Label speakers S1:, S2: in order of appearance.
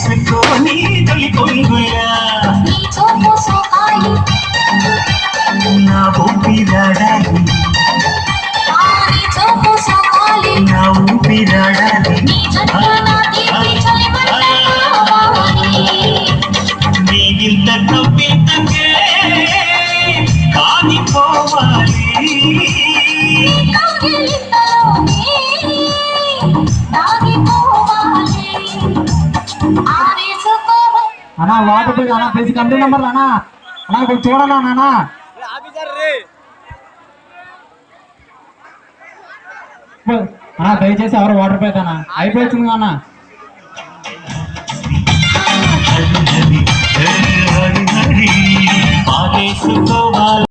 S1: ఆరేసుకోని తొలి పొంగులా నా ఊపిరాడాలి నా ఊపిరాడాలి నీగింత తప్పితే కానిపోవాలి
S2: అన్నా వాటర్ పోయి అన్నా తెలిసి కంపెనీ నెంబర్లు అన్నా అన్నా కొంచెం చూడాలా నాన్న అన్నా దయచేసి ఎవరు వాటర్ పోయితానా అయిపోయింది అన్నా
S1: ఆరేసుకో